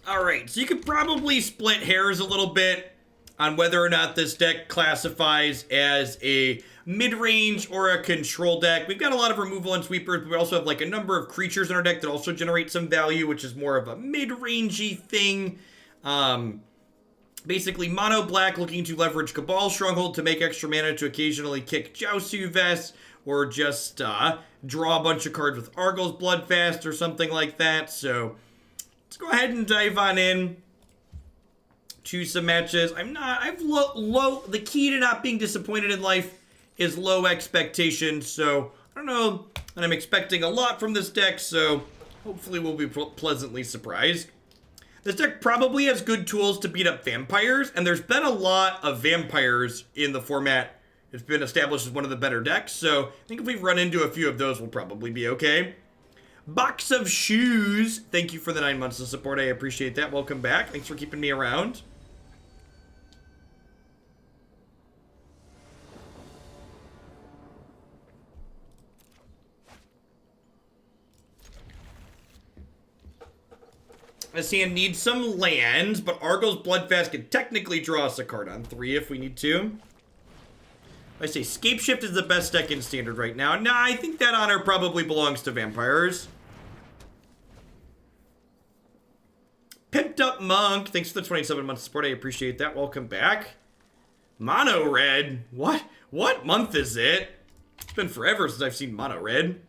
Alright, so you could probably split hairs a little bit on whether or not this deck classifies as a mid-range or a control deck. We've got a lot of removal and sweepers, but we also have like a number of creatures in our deck that also generate some value, which is more of a mid-rangey thing. Basically, mono black looking to leverage Cabal Stronghold to make extra mana to occasionally kick Josu Vess, or just draw a bunch of cards with Arguel's Bloodfast or something like that. So let's go ahead and dive on in to some matches. I've low, the key to not being disappointed in life is low expectations. So I don't know, and I'm expecting a lot from this deck, so hopefully we'll be pleasantly surprised. This deck probably has good tools to beat up vampires, and there's been a lot of vampires in the format. It's been established as one of the better decks, so I think if we run into a few of those, we'll probably be okay. Box of Shoes, thank you for the 9 months of support. I appreciate that. Welcome back. Thanks for keeping me around. This hand needs some lands, but Arguel's Bloodfast can technically draw us a card on 3 if we need to. I say Scapeshift is the best deck in Standard right now. Nah, I think that honor probably belongs to vampires. Pimped Up Monk, thanks for the 27 months of support. I appreciate that. Welcome back. Mono Red, what month is it? It's been forever since I've seen Mono Red.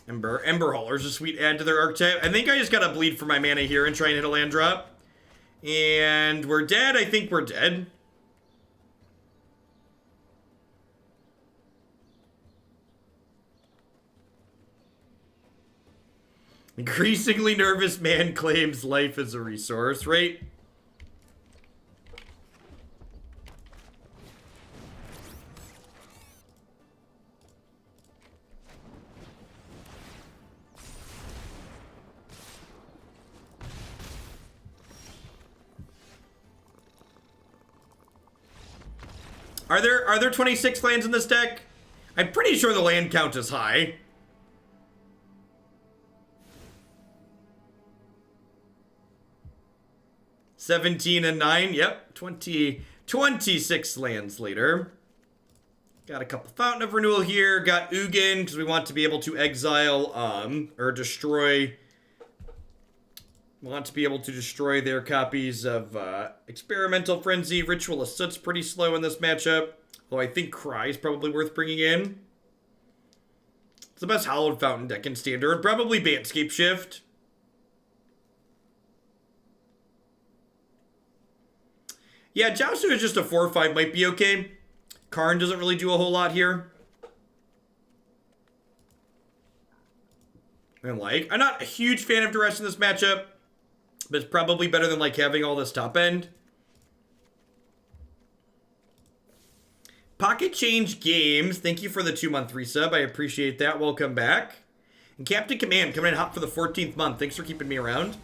Ember Hauler's a sweet add to their archetype. I think I just gotta bleed for my mana here and try and hit a land drop. And we're dead. I think we're dead. Increasingly nervous man claims life as a resource, right? Are there 26 lands in this deck? I'm pretty sure the land count is high. $17 and 9, yep. 26 lands later. Got a couple Fountain of Renewal here. Got Ugin, because we want to be able to exile, or destroy... Want to be able to destroy their copies of Experimental Frenzy. Ritual of Soot's pretty slow in this matchup. Though I think Cry is probably worth bringing in. It's the best Hallowed Fountain deck in Standard. Probably Bantscape Shift. Yeah, Josu is just a 4-5. Might be okay. Karn doesn't really do a whole lot here. And I'm not a huge fan of Duress in this matchup. But it's probably better than, having all this top end. Pocket Change Games. Thank you for the 2-month resub. I appreciate that. Welcome back. And Captain Command coming in hot for the 14th month. Thanks for keeping me around.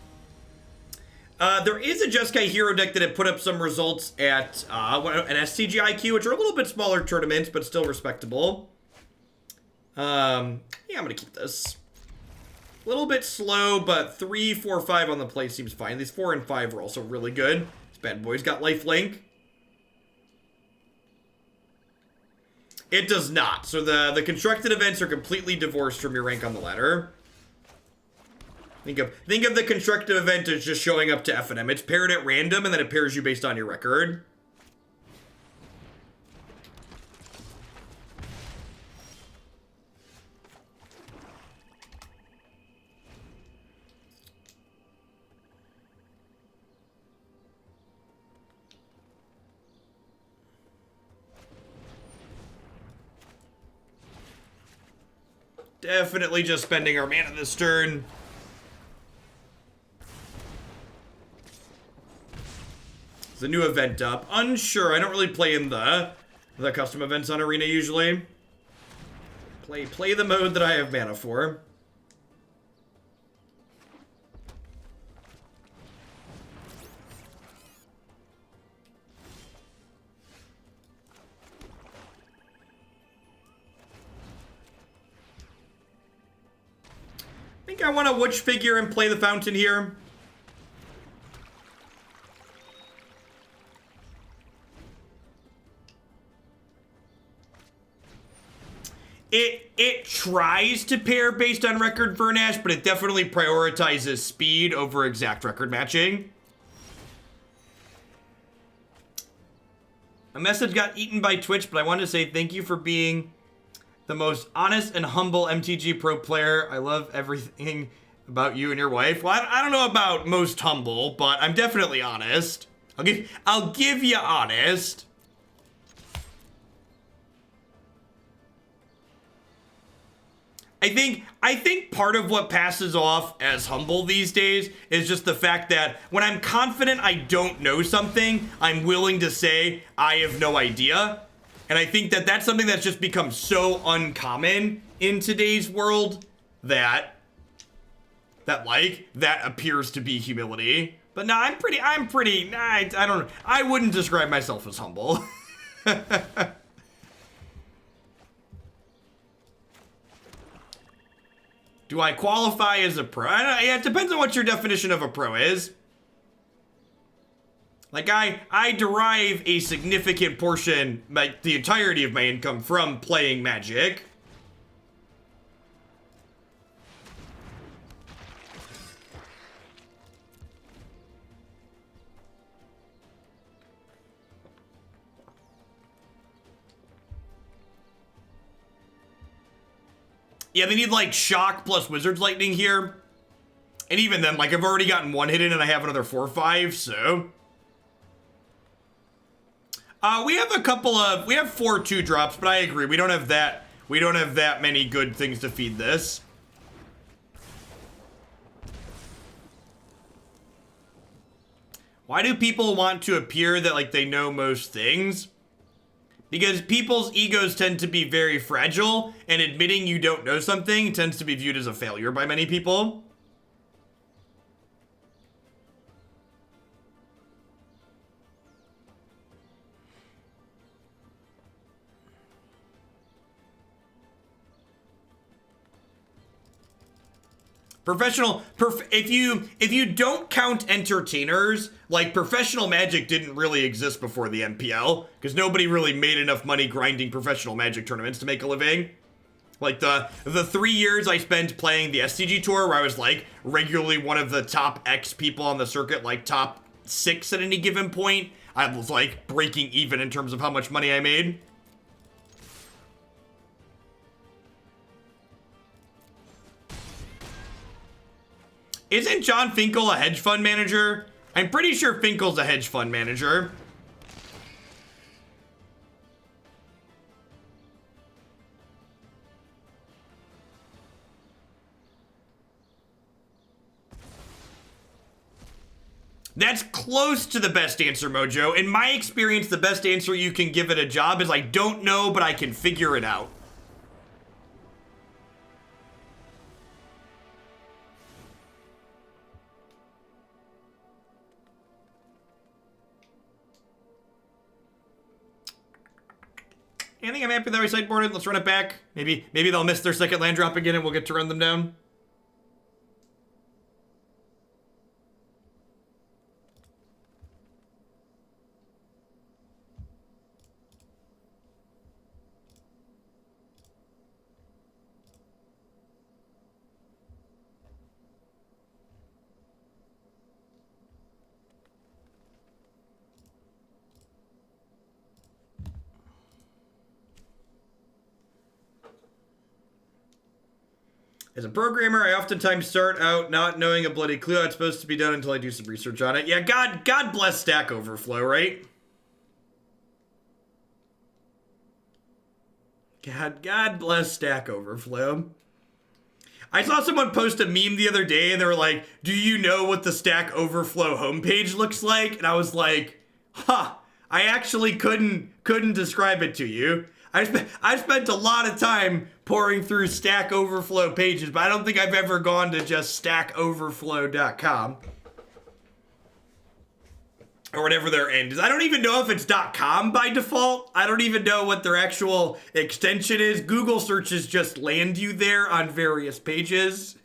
There is a Jeskai Hero deck that had put up some results at an SCGIQ, which are a little bit smaller tournaments, but still respectable. Yeah, I'm going to keep this. A little bit slow, but 3, 4, 5 on the play seems fine. These 4 and 5 are also really good. This bad boy's got lifelink. It does not. So the constructed events are completely divorced from your rank on the ladder. Think of the constructed event as just showing up to FNM. It's paired at random, and then it pairs you based on your record. Definitely just spending our mana this turn. There's a new event up. Unsure. I don't really play in the custom events on Arena usually. Play the mode that I have mana for. think I want to Witch Figure and play the Fountain here. It tries to pair based on record Vernash, but it definitely prioritizes speed over exact record matching. A message got eaten by Twitch, but I wanted to say thank you for being the most honest and humble MTG Pro player. I love everything about you and your wife. Well, I don't know about most humble, but I'm definitely honest. I'll give you honest. I think part of what passes off as humble these days is just the fact that when I'm confident I don't know something, I'm willing to say I have no idea. And I think that that's something that's just become so uncommon in today's world that appears to be humility. But no, I don't know. I wouldn't describe myself as humble. Do I qualify as a pro? Yeah, it depends on what your definition of a pro is. Like, I derive a significant portion, like the entirety of my income from playing Magic. Yeah, they need, like, Shock plus Wizard's Lightning here. And even then, like, I've already gotten one hit in and I have another 4 or 5, so... we have 4 2-drops, but I agree, we don't have that many good things to feed this. Why do people want to appear that, like, they know most things? Because people's egos tend to be very fragile, and admitting you don't know something tends to be viewed as a failure by many people. If you don't count entertainers, like, professional Magic didn't really exist before the MPL, because nobody really made enough money grinding professional Magic tournaments to make a living. Like, the 3 years I spent playing the SCG Tour, where I was, like, regularly one of the top X people on the circuit, like, top 6 at any given point, I was, like, breaking even in terms of how much money I made. Isn't John Finkel a hedge fund manager? I'm pretty sure Finkel's a hedge fund manager. That's close to the best answer, Mojo. In my experience, the best answer you can give at a job is I don't know, but I can figure it out. I think I'm happy that we sideboarded. Let's run it back. Maybe they'll miss their second land drop again and we'll get to run them down. As a programmer, I oftentimes start out not knowing a bloody clue how it's supposed to be done until I do some research on it. Yeah, God bless Stack Overflow, right? God bless Stack Overflow. I saw someone post a meme the other day and they were like, do you know what the Stack Overflow homepage looks like? And I was like, I actually couldn't describe it to you. I spent a lot of time pouring through Stack Overflow pages, but I don't think I've ever gone to just stackoverflow.com. Or whatever their end is. I don't even know if it's .com by default. I don't even know what their actual extension is. Google searches just land you there on various pages.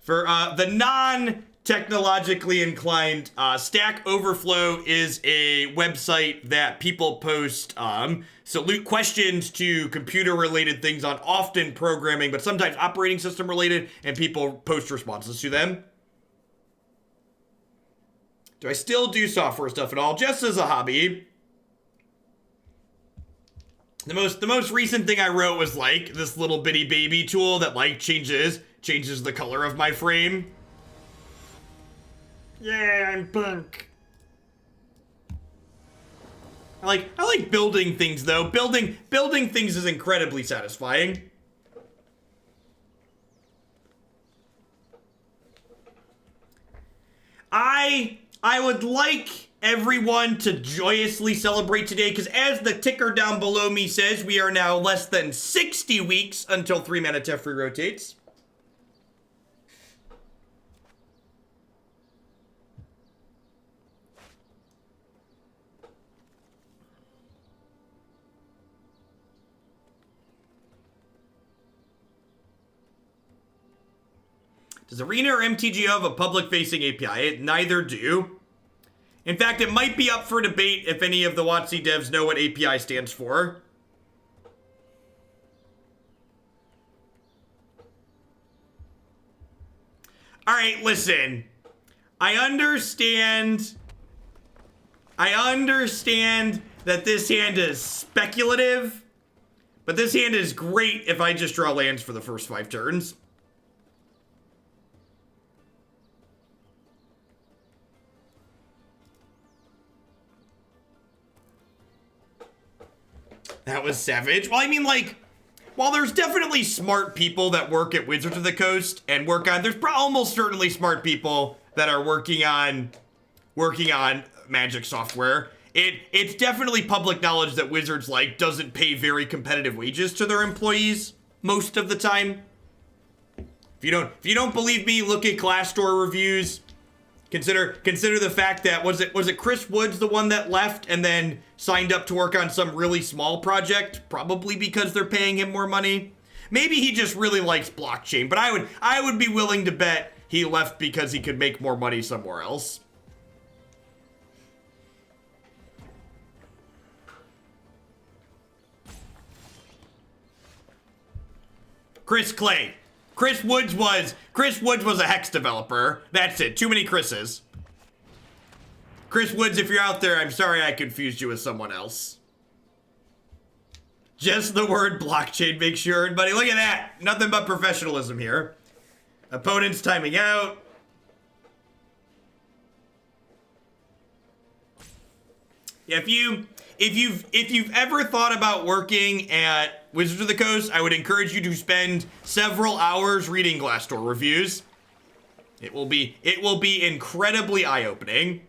For the non-technologically inclined, Stack Overflow is a website that people post salute questions to computer-related things on, often programming, but sometimes operating system-related, and people post responses to them. Do I still do software stuff at all? Just as a hobby. The most recent thing I wrote was like this little bitty baby tool that like changes the color of my frame. Yeah, I'm pink. I like building things though. Building things is incredibly satisfying. I would like everyone to joyously celebrate today, because as the ticker down below me says, we are now less than 60 weeks until 3-mana Teferi rotates. Does Arena or MTGO have a public-facing API? Neither do. In fact, it might be up for debate if any of the WotC devs know what API stands for. Alright, listen. I understand that this hand is speculative, but this hand is great if I just draw lands for the first 5 turns. That was savage. Well, I mean, like, while there's definitely smart people that work at Wizards of the Coast and there's almost certainly smart people that are working on Magic software. It's definitely public knowledge that Wizards, like, doesn't pay very competitive wages to their employees most of the time. If you don't believe me, look at Glassdoor reviews. Consider the fact that was it Chris Woods, the one that left and then signed up to work on some really small project, probably because they're paying him more money. Maybe he just really likes blockchain, but I would be willing to bet he left because he could make more money somewhere else. Chris Clay. Chris Woods was a Hex developer. That's it. Too many Chris's. Chris Woods, if you're out there, I'm sorry I confused you with someone else. Just the word blockchain makes sure, buddy. Look at that. Nothing but professionalism here. Opponents timing out. If you've ever thought about working at Wizards of the Coast, I would encourage you to spend several hours reading Glassdoor reviews. It will be incredibly eye-opening.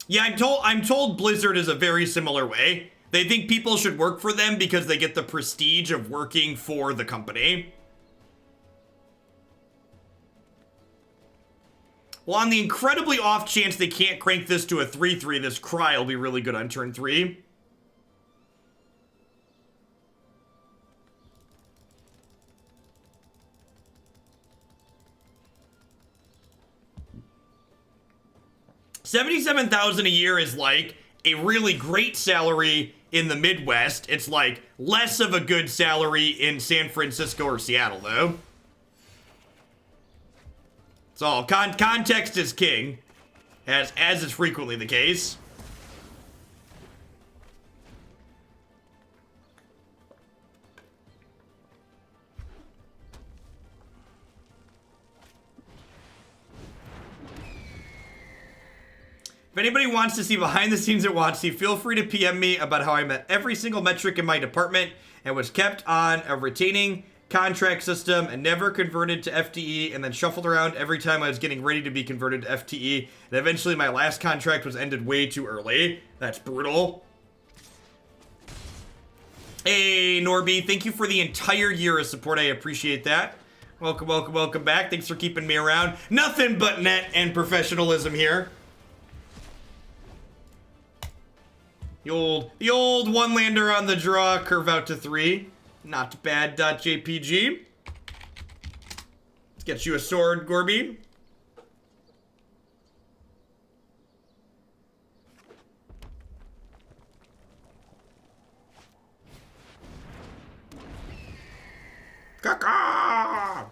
Yeah, I'm told Blizzard is a very similar way. They think people should work for them because they get the prestige of working for the company. Well, on the incredibly off chance they can't crank this to a 3/3, this Cry will be really good on turn 3. $77,000 a year is like a really great salary in the Midwest. It's like less of a good salary in San Francisco or Seattle, though. It's all context is king, as is frequently the case. If anybody wants to see behind the scenes at WotC, feel free to PM me about how I met every single metric in my department and was kept on a retaining contract system and never converted to FTE, and then shuffled around every time I was getting ready to be converted to FTE. And eventually my last contract was ended way too early. That's brutal. Hey, Norby, thank you for the entire year of support. I appreciate that. Welcome, welcome, welcome back. Thanks for keeping me around. Nothing but net and professionalism here. The old one-lander on the draw, curve out to 3. Not bad, .jpg. Let's get you a sword, Gorby. Caca!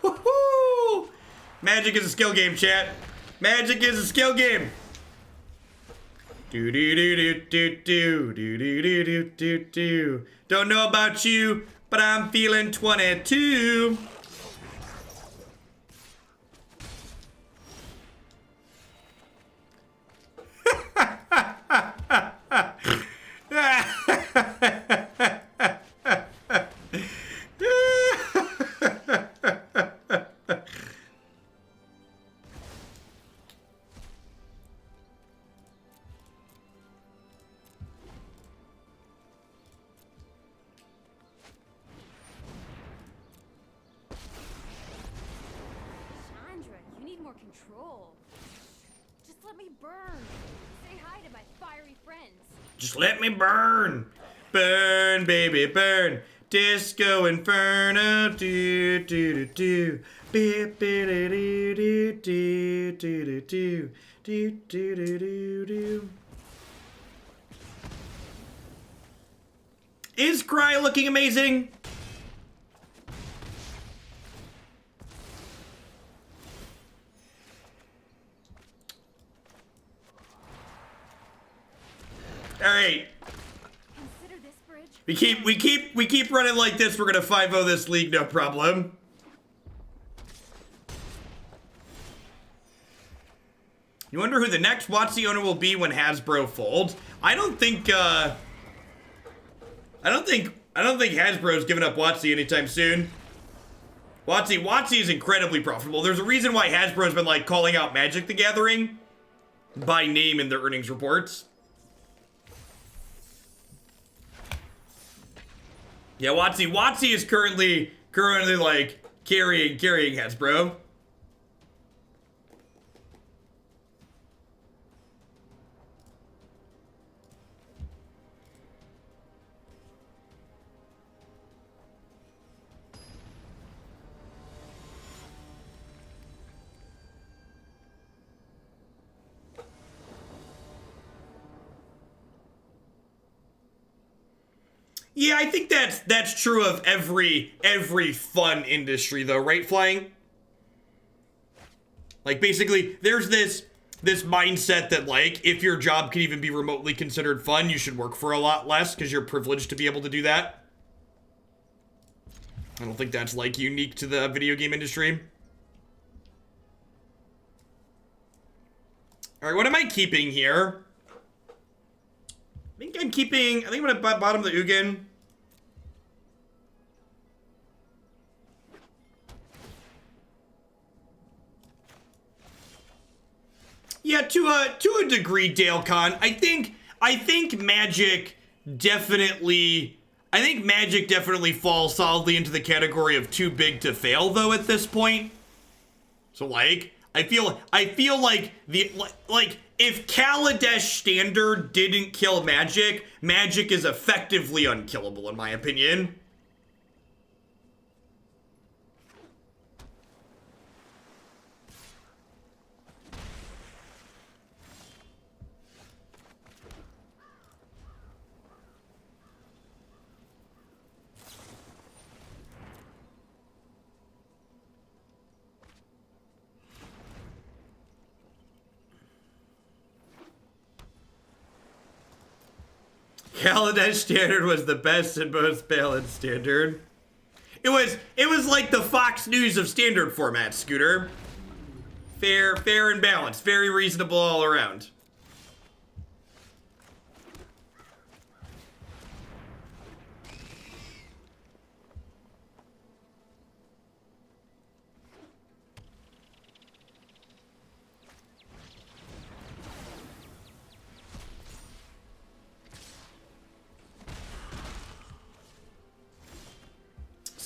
Woo-hoo! Magic is a skill game, chat. Magic is a skill game. Do do do do do do do do do do do do. Don't know about you, but I'm feeling 22. Just let me burn. Burn, baby, burn. Disco Inferno. Do, do, do, do. Beep, beep, do, do, do, do, do, do. Do, do, do, do, do. Is Cry looking amazing? All right. We keep running like this. We're gonna 5-0 this league, no problem. You wonder who the next WotC owner will be when Hasbro folds? I don't think Hasbro's giving up WotC anytime soon. WotC is incredibly profitable. There's a reason why Hasbro's been like calling out Magic the Gathering by name in their earnings reports. Yeah, WotC is currently like carrying Hasbro. Yeah, I think that's true of every fun industry though, right, Flying? Like basically there's this mindset that like if your job can even be remotely considered fun, you should work for a lot less because you're privileged to be able to do that. I don't think that's like unique to the video game industry. All right, what am I keeping here? I think I'm gonna bottom the Ugin. Yeah, to a degree, Dale Con. I think Magic definitely falls solidly into the category of too big to fail though at this point. So like I feel like if Kaladesh Standard didn't kill Magic, Magic is effectively unkillable in my opinion. Kaladesh Standard was the best and most balanced Standard. It was like the Fox News of Standard format, Scooter. Fair and balanced. Very reasonable all around.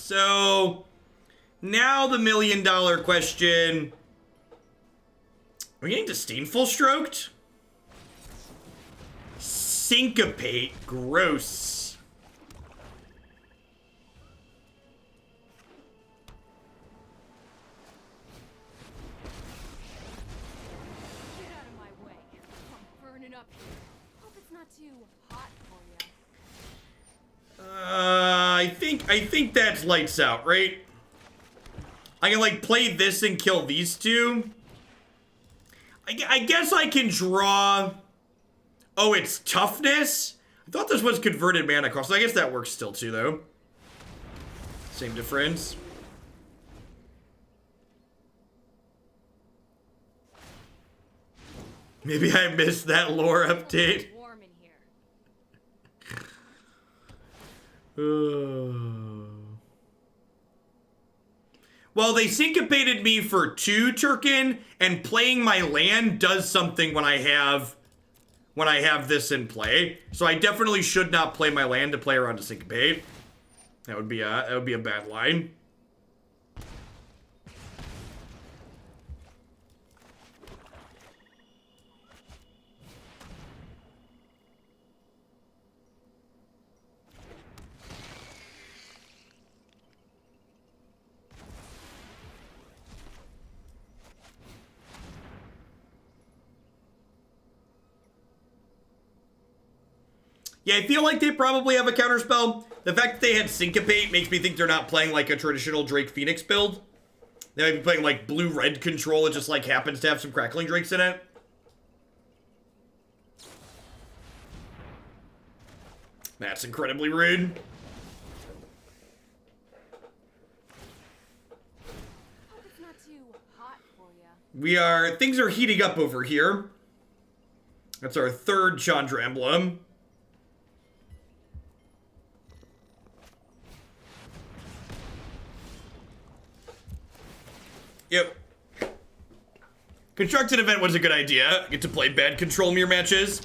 So now the million-dollar question. Are we getting Disdainful Stroked? Syncopate. Gross. Get out of my way. I'm burning up here. Hope it's not too hot for you. I think that's lights out, right? I can, like, play this and kill these two. I guess I can draw... Oh, it's toughness? I thought this was converted mana cost. I guess that works still, too, though. Same difference. Maybe I missed that lore update. It's warm in here. Well, they syncopated me for 2 Turkin, and playing my land does something when I have this in play. So I definitely should not play my land to play around to syncopate. That would be a bad line. Yeah, I feel like they probably have a counterspell. The fact that they had Syncopate makes me think they're not playing like a traditional Drake Phoenix build. They might be playing like blue-red control. It just like happens to have some Crackling Drakes in it. That's incredibly rude. Hope it's not too hot for you. Things are heating up over here. That's our 3rd Chandra emblem. Yep. Constructed event was a good idea. Get to play bad control mirror matches.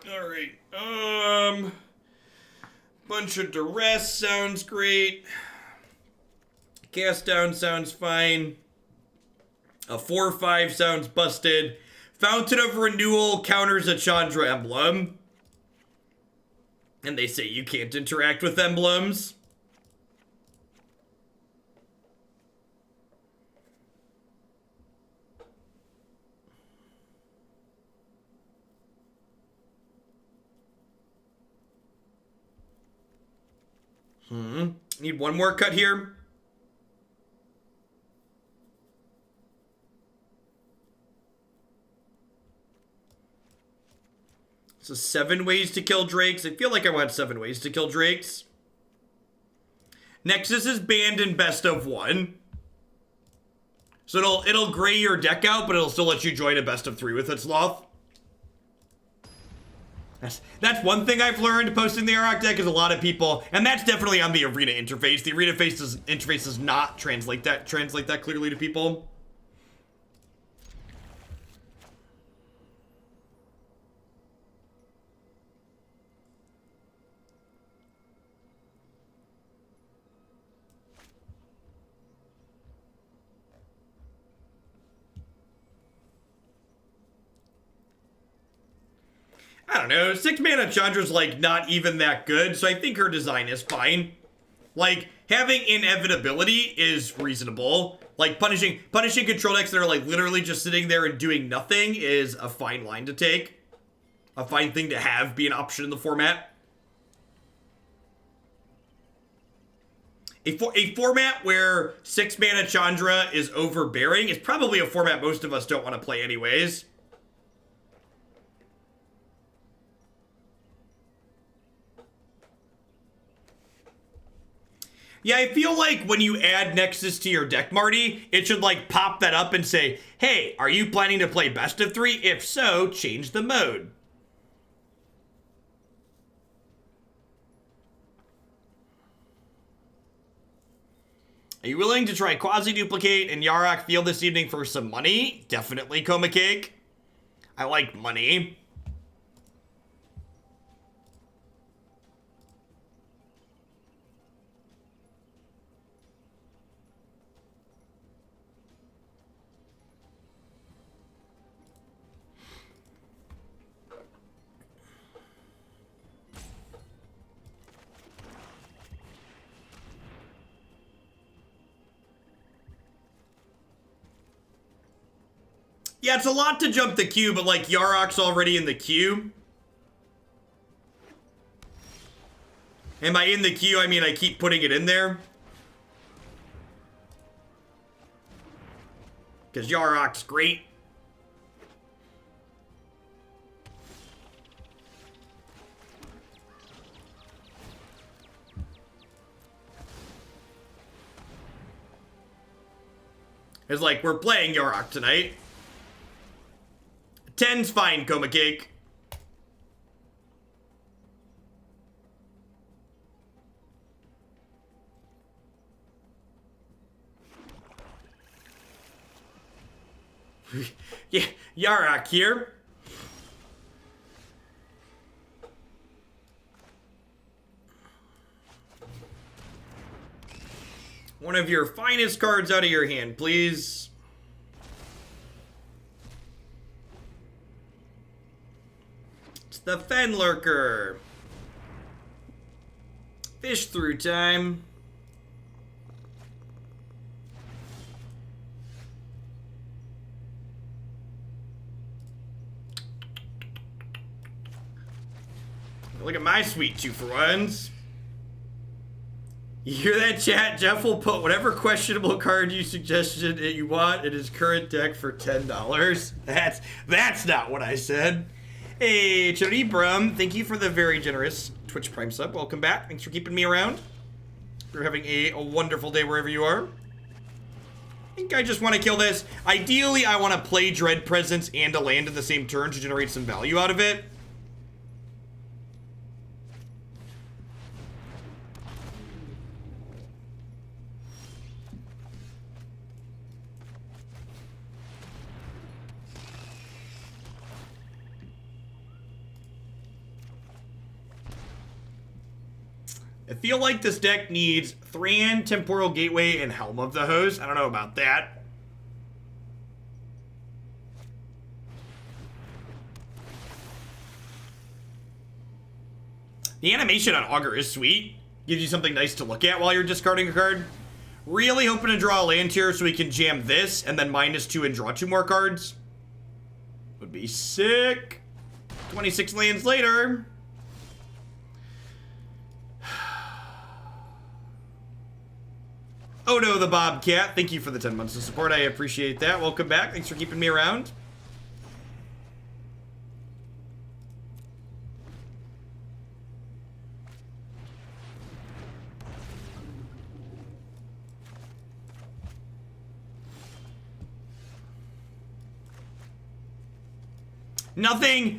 Alright. Bunch of Duress sounds great. Cast down sounds fine. A 4/5 sounds busted. Fountain of Renewal counters a Chandra emblem. And they say you can't interact with emblems. Need one more cut here. So 7 ways to kill drakes. I feel like I want 7 ways to kill drakes. Nexus is banned in best of 1. So it'll gray your deck out, but it'll still let you join a best of 3 with its Sloth. That's one thing I've learned posting the Yarok deck is a lot of people, and that's definitely on the arena interface. The arena interface does not translate that clearly to people. I don't know, 6 mana Chandra's like not even that good, so I think her design is fine. Like, having inevitability is reasonable. Like, punishing control decks that are like literally just sitting there and doing nothing is a fine line to take. A fine thing to have be an option in the format. A format where 6 mana Chandra is overbearing is probably a format most of us don't want to play anyways. Yeah, I feel like when you add Nexus to your deck, Marty, it should like pop that up and say, hey, are you planning to play best of 3? If so, change the mode. Are you willing to try Quasi-Duplicate and Yarok Field this evening for some money? Definitely, Coma Cake. I like money. Yeah, it's a lot to jump the queue, but like Yarok's already in the queue. And by in the queue, I mean I keep putting it in there. Because Yarok's great. It's like, we're playing Yarok tonight. 10's fine, Coma Cake. Yeah, Yarok here. One of your finest cards out of your hand, please. The Fenlurker. Fish through time. Look at my sweet 2-for-1s. You hear that, chat? Jeff will put whatever questionable card you suggested that you want in his current deck for $10. That's not what I said. Hey, Charibrum, thank you for the very generous Twitch Prime sub. Welcome back. Thanks for keeping me around. You're having a wonderful day wherever you are. I think I just want to kill this. Ideally, I want to play Dread Presence and a land in the same turn to generate some value out of it. I feel like this deck needs Thran, Temporal Gateway, and Helm of the Host. I don't know about that. The animation on Augur is sweet. Gives you something nice to look at while you're discarding a card. Really hoping to draw a land here so we can jam this and then -2 and draw 2 more cards. Would be sick. 26 lands later. Oh no, the Bobcat. Thank you for the 10 months of support. I appreciate that. Welcome back. Thanks for keeping me around.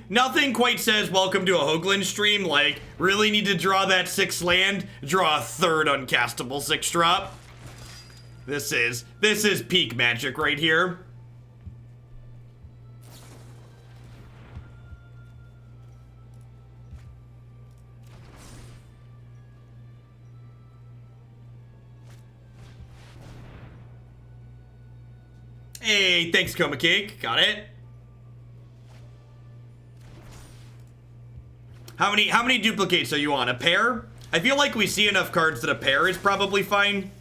Nothing quite says welcome to a Hoagland stream. Like, really need to draw that 6 land, draw a third uncastable 6-drop. This is peak magic right here. Hey, thanks, Coma Cake. Got it. How many duplicates are you on? A pair? I feel like we see enough cards that a pair is probably fine.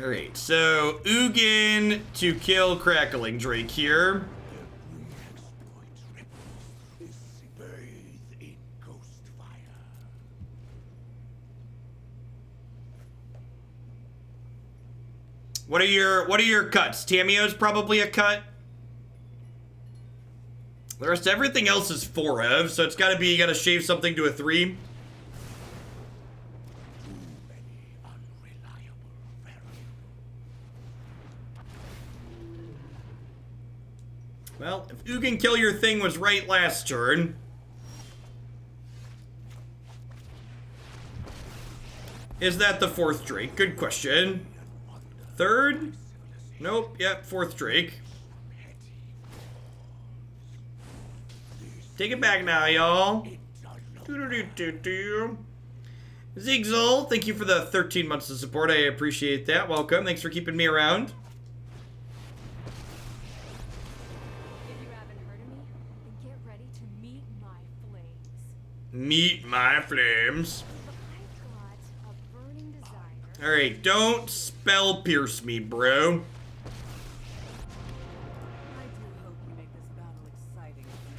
Alright, so Ugin to kill Crackling Drake here. What are your cuts? Tameo's probably a cut. The rest everything else is 4 of, so it's gotta be, you gotta shave something to a 3. Well, if Ugin kill your thing was right last turn. Is that the 4th Drake? Good question. 3rd? Nope, yep, 4th Drake. Take it back now, y'all. Zigzul, thank you for the 13 months of support. I appreciate that. Welcome. Thanks for keeping me around. If you haven't heard of me, then get ready to meet my flames. Meet my flames. But I've got a burning desire. Alright, don't spell pierce me, bro. I do hope you make this battle exciting for me.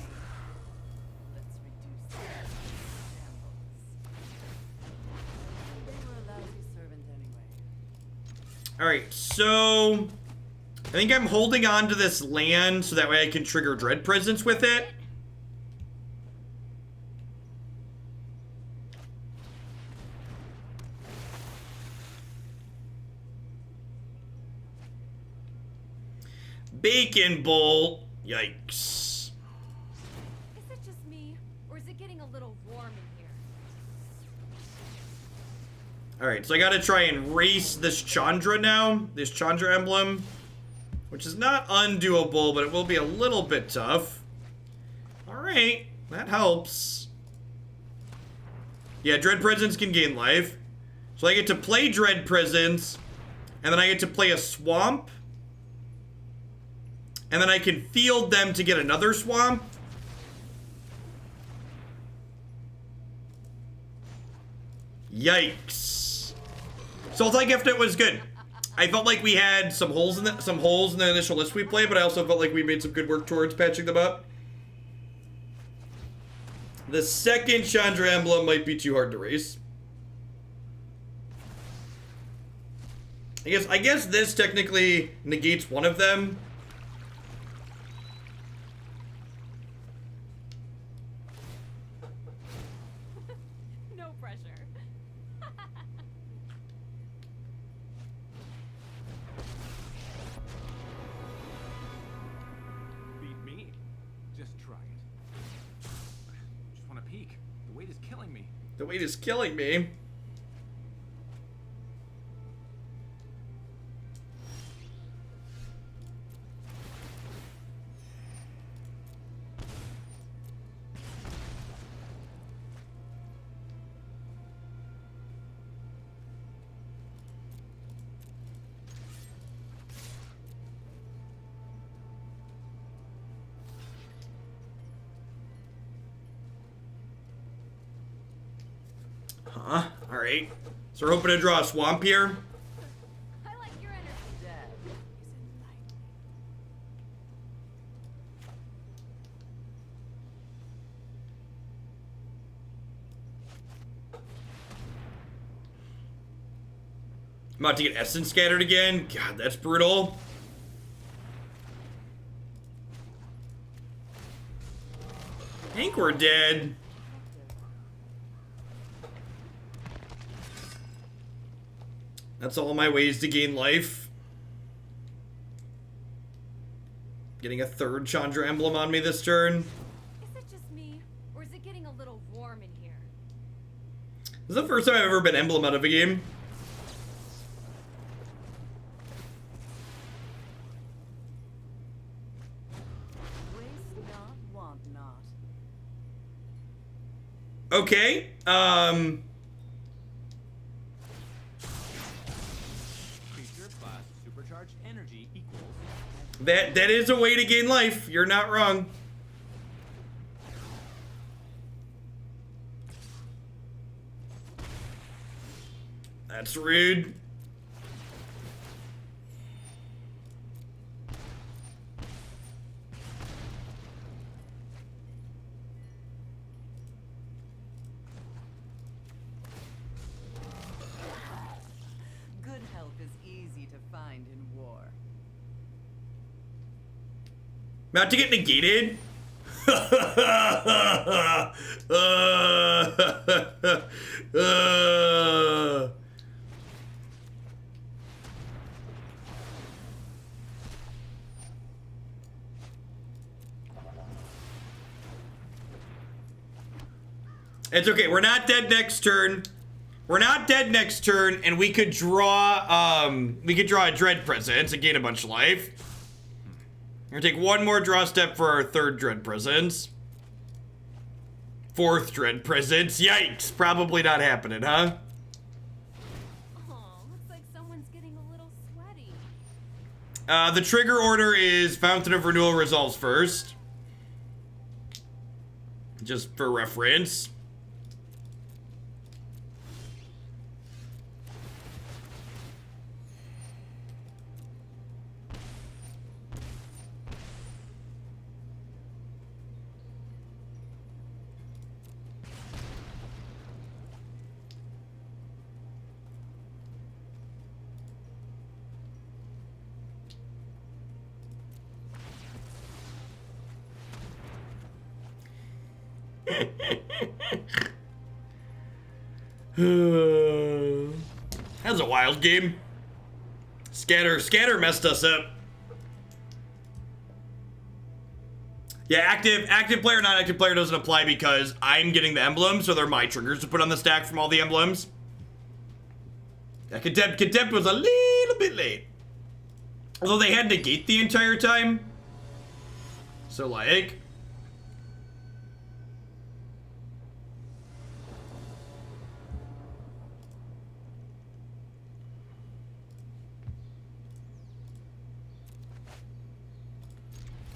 Let's reduce the shambles. They were a lousy servant anyway. Alright, so I think I'm holding on to this land so that way I can trigger Dread Presence with it. Bacon Bolt. Yikes. Is it just me, or is it getting a little warm in here? Alright, so I gotta try and race this Chandra now. This Chandra emblem. Which is not undoable, but it will be a little bit tough. Alright, that helps. Yeah, Dread Presence can gain life. So I get to play Dread Presence, and then I get to play a Swamp. And then I can field them to get another Swamp. Yikes. So I'll take if it was good. I felt like we had some holes in the initial list we played, but I also felt like we made some good work towards patching them up. The second Chandra emblem might be too hard to race. I guess this technically negates one of them. No pressure. Beat me? Just try it. Just want to peek. The weight is killing me. The weight is killing me. Huh? Alright. So we're hoping to draw a Swamp here. I like your energy. Death is enlightening. I'm about to get Essence scattered again. God, that's brutal. I think we're dead. That's all my ways to gain life. Getting a third Chandra emblem on me this turn. Is it just me, or is it getting a little warm in here? This is the first time I've ever been emblem out of a game. Waste not, want not. Okay. Creature plus supercharged energy equals. That is a way to gain life. You're not wrong. That's rude. Good help is easy to find in war. About to get negated. It's okay. We're not dead next turn. We're not dead next turn, and we could draw a Dread Presence and gain a bunch of life. We're gonna take one more draw step for our third Dread Presence. Fourth Dread Presence. Yikes. Probably not happening, huh? Oh, looks like someone's getting a little sweaty. The trigger order is Fountain of Renewal resolves first. Just for reference. That was a wild game. Scatter messed us up. Yeah, active player, non-active player doesn't apply because I'm getting the emblems, so they're my triggers to put on the stack from all the emblems. Yeah, Contempt was a little bit late. Although they had negate the entire time. So like...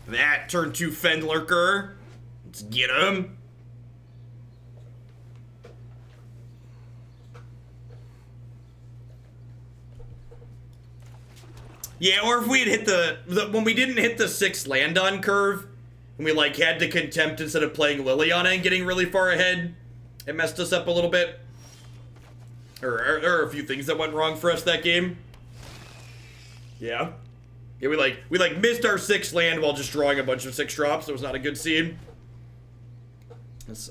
That turn 2 Fenlurker. Let's get him. Yeah, or if we had hit the when we didn't hit the 6 land on curve, and we like had to Contempt instead of playing Liliana and getting really far ahead, it messed us up a little bit. Or a few things that went wrong for us that game. Yeah. Yeah, we like missed our 6 land while just drawing a bunch of 6 drops. It was not a good scene. This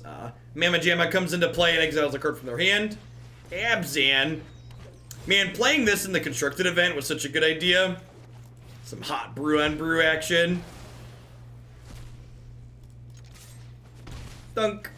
Mamma Jamma comes into play and exiles a card from their hand. Abzan. Man, playing this in the constructed event was such a good idea. Some hot brew on brew action. Dunk.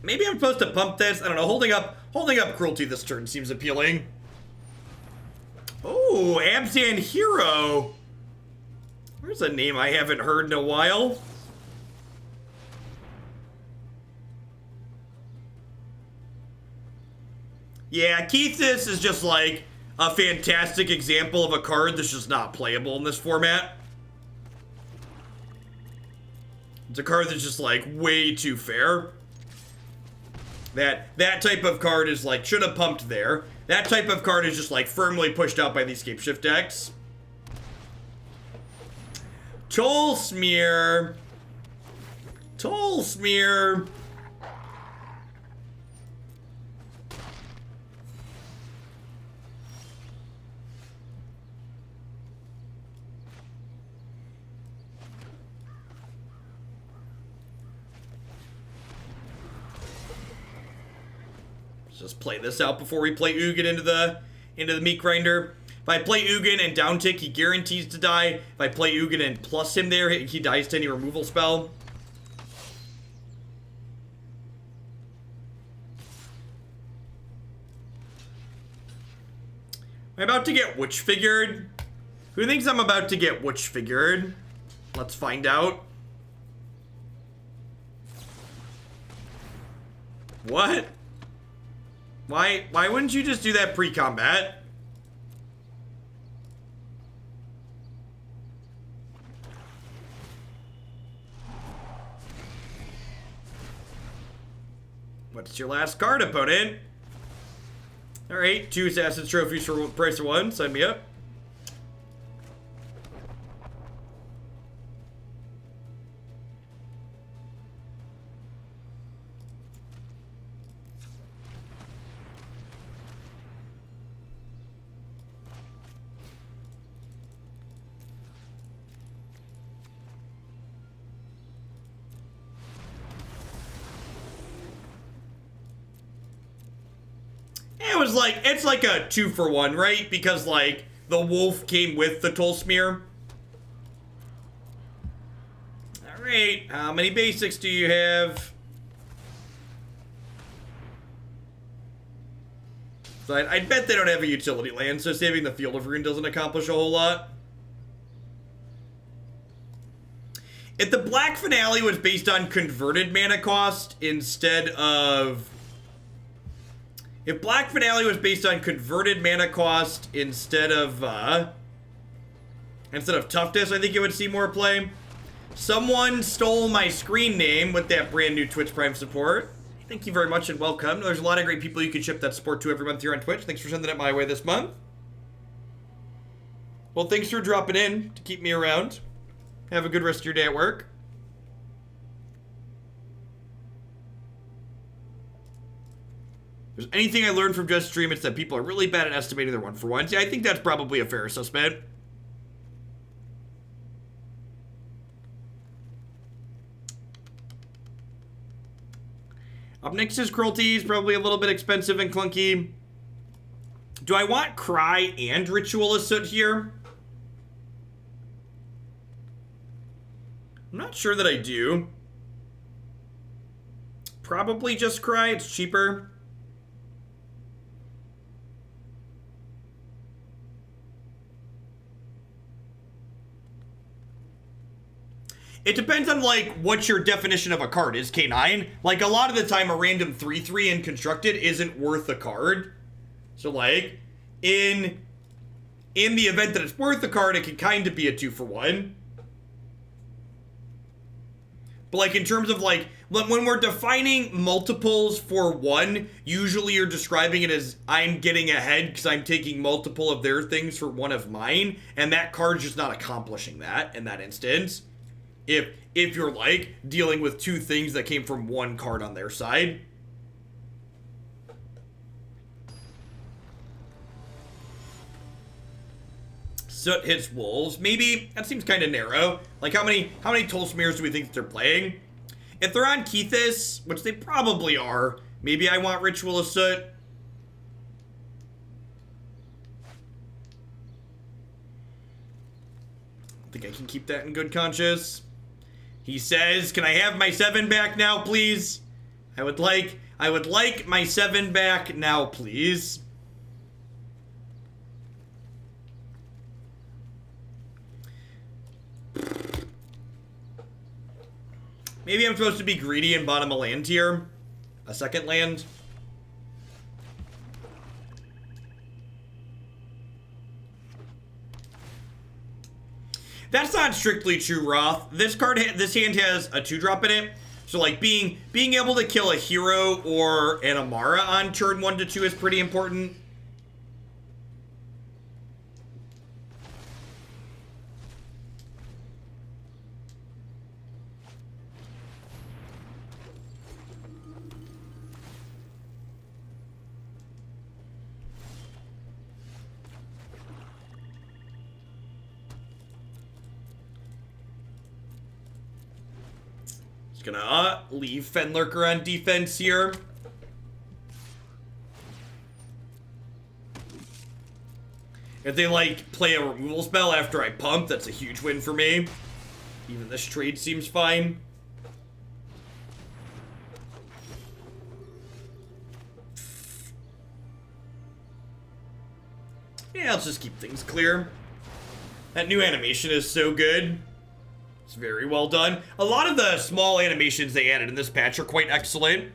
Maybe I'm supposed to pump this. I don't know. Holding up Cruelty this turn seems appealing. Oh, Abzan Hero. Where's a name I haven't heard in a while? Yeah, Keithis is just like a fantastic example of a card that's just not playable in this format. It's a card that's just like way too fair. That type of card is like, should have pumped there. That type of card is just like firmly pushed out by these Scape Shift decks. Toll Smear. Toll Smear. Just play this out before we play Ugin into the meat grinder. If I play Ugin and down tick, he guarantees to die. If I play Ugin and plus him there, he dies to any removal spell. Am I about to get Witch Figured? Who thinks I'm about to get Witch Figured? Let's find out. What? Why wouldn't you just do that pre-combat? What's your last card, opponent? Alright, 2 Assassin's Trophies for price of 1. Sign me up. It was like, it's like a 2-for-1, right? Because, like, the wolf came with the Toll Smear. Alright, how many basics do you have? So I'd bet they don't have a utility land, so saving the Field of Ruin doesn't accomplish a whole lot. If the Black Finale was based on converted mana cost instead of... If Black Finale was based on converted mana cost instead of toughness, I think it would see more play. Someone stole my screen name with that brand new Twitch Prime support. Thank you very much and welcome. There's a lot of great people you can ship that support to every month here on Twitch. Thanks for sending it my way this month. Well, thanks for dropping in to keep me around. Have a good rest of your day at work. If there's anything I learned from Just Stream, it's that people are really bad at estimating their 1-for-1s. Yeah, I think that's probably a fair assessment. Up next is Cruelty. Is probably a little bit expensive and clunky. Do I want Cry and Ritual of Soot here? I'm not sure that I do. Probably just Cry. It's cheaper. It depends on, like, what your definition of a card is, K9. Like, a lot of the time, a random 3/3 in Constructed isn't worth a card. So, like, in the event that it's worth a card, it can kind of be a 2-for-1. But, like, in terms of, like, when we're defining multiples for 1, usually you're describing it as I'm getting ahead because I'm taking multiple of their things for one of mine, and that card's just not accomplishing that in that instance. If you're, like, dealing with 2 things that came from 1 card on their side. Soot hits wolves. Maybe that seems kind of narrow. Like, how many Toll Smears do we think that they're playing? If they're on Kethis, which they probably are, maybe I want Ritual of Soot. I think I can keep that in good conscience. He says, "Can I have my 7 back now, please? I would like my 7 back now, please." Maybe I'm supposed to be greedy and bottom a land tier. A second land. That's not strictly true, Roth. This hand has a 2-drop in it. So, like, being able to kill a hero or an Amara on turn 1 to 2 is pretty important. Gonna leave Fenlurker on defense here. If they, like, play a removal spell after I pump, that's a huge win for me. Even this trade seems fine. Yeah, let's just keep things clear. That new animation is so good. It's very well done. A lot of the small animations they added in this patch are quite excellent.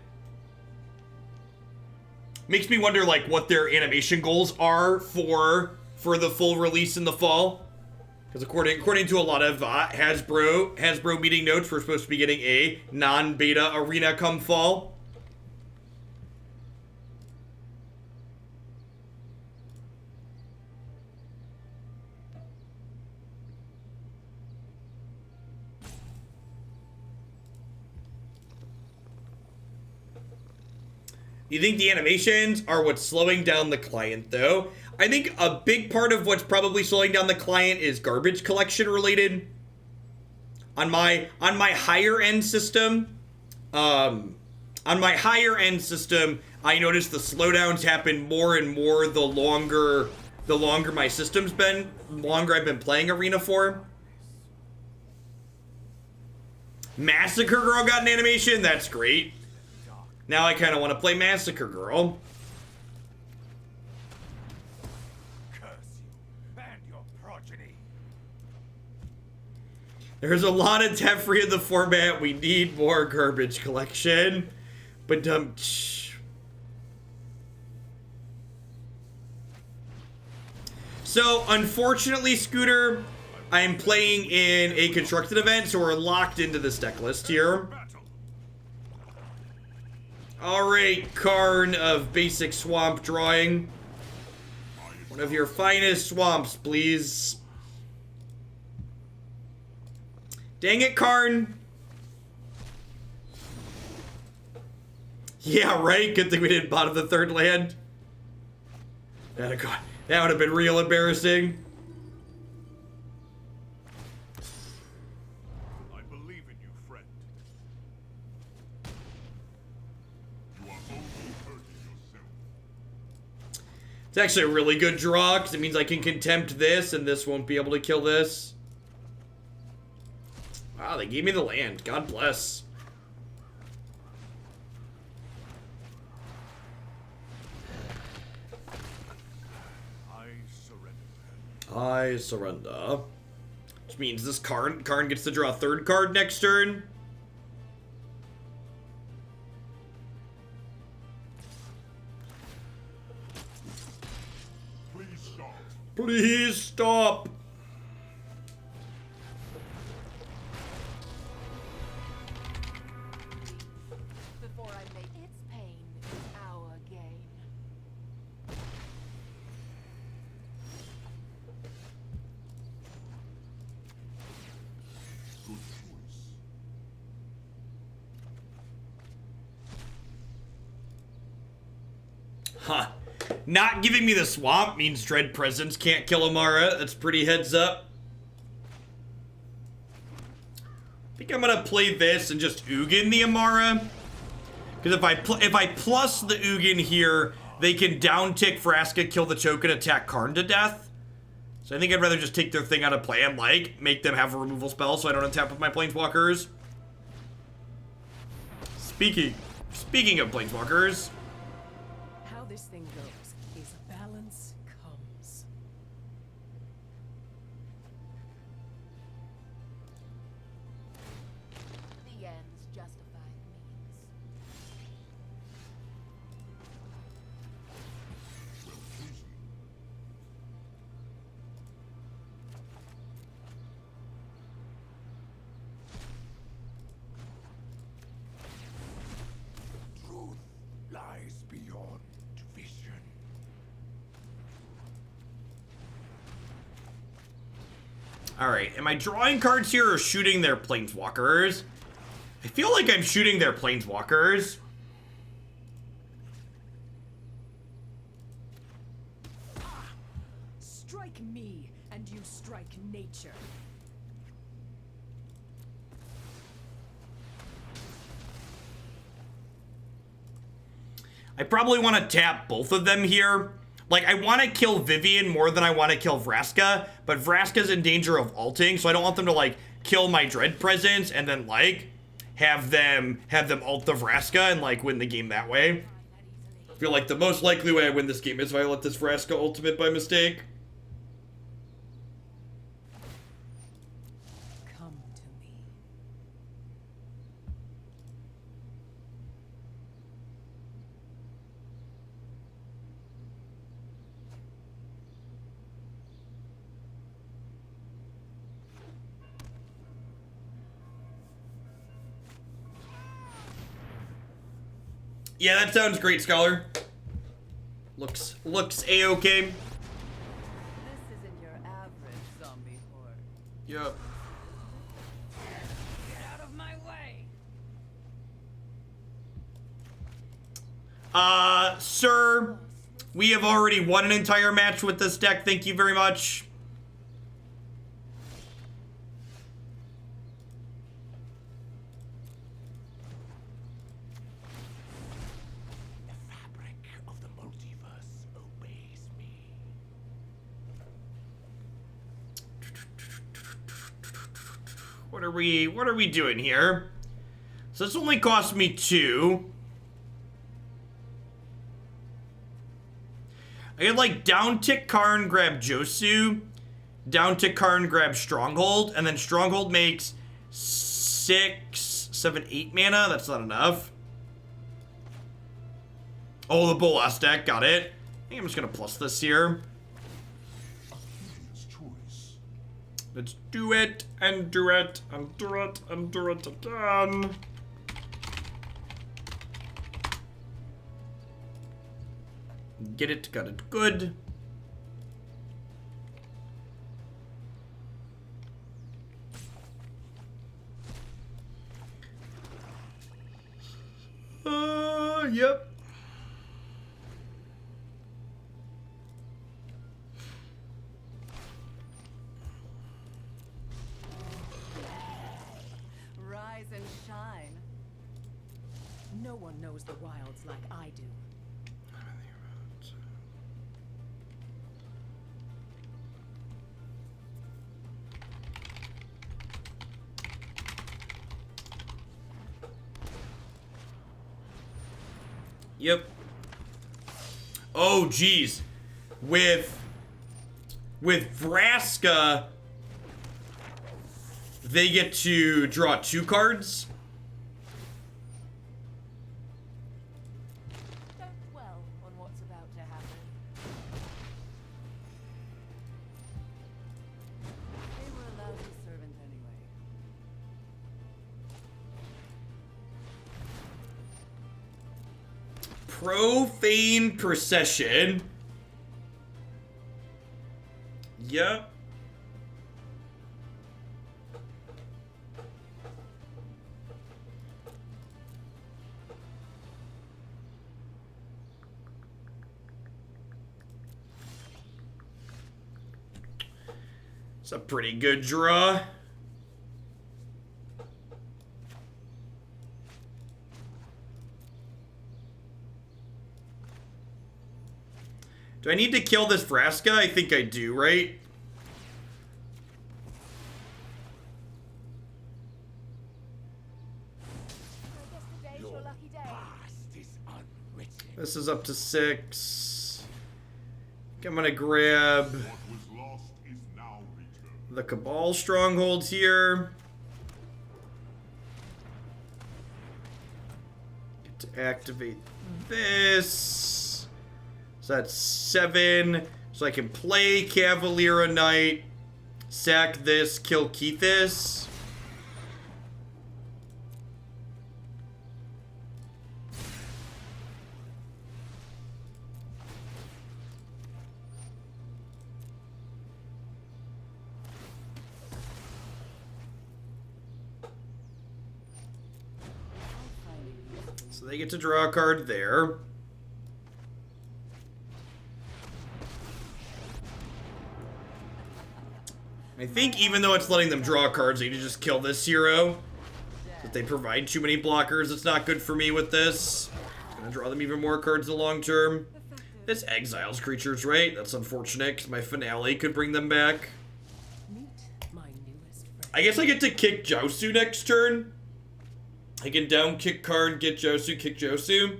Makes me wonder, like, what their animation goals are for the full release in the fall. Because according to a lot of Hasbro meeting notes, we're supposed to be getting a non-beta arena come fall. You think the animations are what's slowing down the client, though? I think a big part of what's probably slowing down the client is garbage collection related. On my higher end system, I noticed the slowdowns happen more and more the longer my system's been, longer I've been playing Arena for. Massacre Girl got an animation? That's great. Now I kind of want to play Massacre Girl. Curse you and your progeny. There's a lot of Teferi in the format. We need more garbage collection. But so, unfortunately, Scooter, I am playing in a constructed event, so we're locked into this deck list here. Alright, Karn of basic swamp drawing. One of your finest swamps, please. Dang it, Karn. Yeah, right? Good thing we didn't bottom the third land. That would have been real embarrassing. I believe in you, friend. You are only hurting yourself. It's actually a really good draw, because it means I can contempt this, and this won't be able to kill this. Wow, they gave me the land. God bless. I surrender. Which means this Karn gets to draw a third card next turn. Please stop. Please stop. Before I make its pain our gain. Good choice. Huh. Not giving me the swamp means Dread Presence can't kill Amara. That's pretty heads up. I think I'm gonna play this and just Ugin the Amara. Because if I plus the Ugin here, they can down tick Vraska, kill the choke, and attack Karn to death. So I think I'd rather just take their thing out of play and like make them have a removal spell so I don't untap with my Planeswalkers. Speaking of Planeswalkers. How this thing goes is balance comes. The ends justify the means. Well chosen. Truth lies beyond vision. Alright, am I drawing cards here or shooting their Planeswalkers? I feel like I'm shooting their Planeswalkers. Strike me, and you strike nature. I probably want to tap both of them here. Like, I want to kill Vivian more than I want to kill Vraska, but Vraska's in danger of ulting, so I don't want them to, like, kill my Dread Presence and then, like, have them ult the Vraska and, like, win the game that way. I feel like the most likely way I win this game is if I let this Vraska ultimate by mistake. Come to me. Yeah, that sounds great, Scholar. Looks A-okay. This isn't your average zombie horde. Yup. Get out of my way! Sir, we have already won an entire match with this deck. Thank you very much. What are we doing here? So this only cost me 2. I could like down tick Karn, grab Josu, down tick Karn, grab Stronghold, and then Stronghold makes 6, 7, 8 mana. That's not enough. Oh, the Bolas deck, got it. I think I'm just gonna plus this here. Curious choice. Let's do it, and do it, and do it, and do it again. Get it, got it, good. Yep. Rise and shine. No one knows the wilds like I do. Yep. Oh, geez. With Vraska, they get to draw 2 cards. Don't dwell on what's about to happen. They were a lousy servant anyway. Profane Procession. Yep. It's a pretty good draw. Do I need to kill this Vraska? I think I do, right? Your past is unwritten. This is up to 6. I think I'm gonna grab What was lost is now returned. the Cabal Stronghold here. Get to activate this. So that's 7. So I can play Cavalier of Night, sack this, kill Keithis. So they get to draw a card there. I think even though it's letting them draw cards, they need to just kill this hero. If they provide too many blockers, it's not good for me with this. It's gonna draw them even more cards in the long term. This exiles creatures, right? That's unfortunate, because my finale could bring them back. Meet my newest friend. I guess I get to kick Josu next turn. I can down kick Karn, get Josu, kick Josu.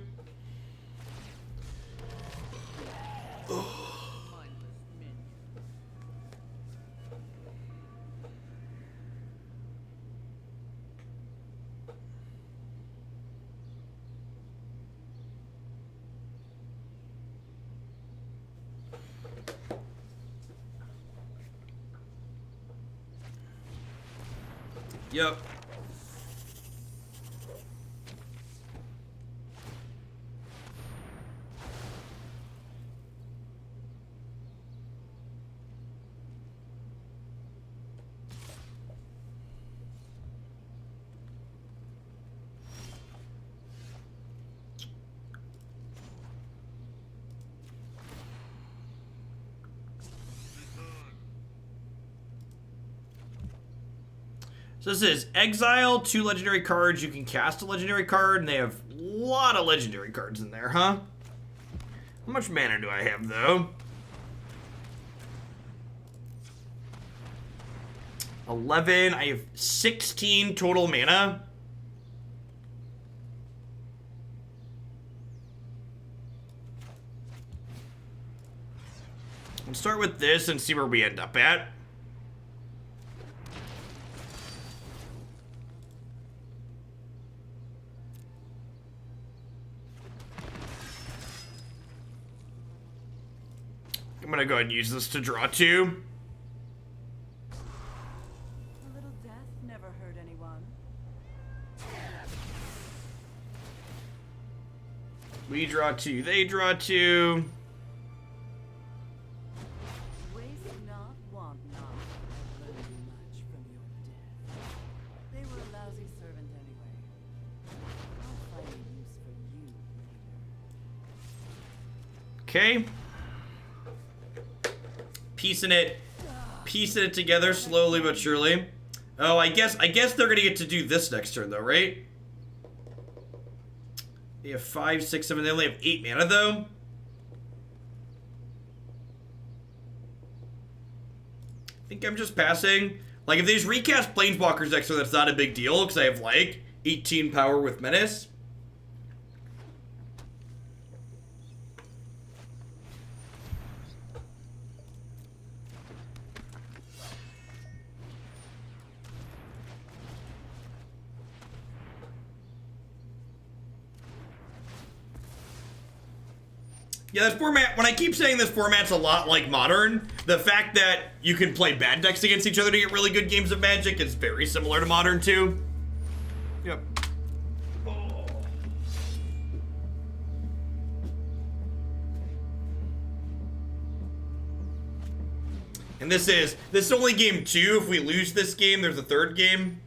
Yep. So this is exile 2 legendary cards. You can cast a legendary card, and they have a lot of legendary cards in there, huh? How much mana do I have, though? 11. I have 16 total mana. Let's start with this and see where we end up at. I'm gonna go ahead and use this to draw 2. A little death never hurt anyone. We draw 2, they draw 2. Waste not, want not. I've learned much from your death. They were a lousy servant anyway. I'll find a use for you later. Okay. Piecing it together slowly but surely. Oh, I guess they're gonna get to do this next turn though, right? They have 5, 6, 7. They only have 8 mana though. I think I'm just passing. Like if they just recast Planeswalkers next turn, that's not a big deal because I have like 18 power with Menace. Yeah, this format, when I keep saying this format's a lot like Modern, the fact that you can play bad decks against each other to get really good games of Magic is very similar to Modern too. Yep. Oh. And this is only game 2. If we lose this game, there's a third game.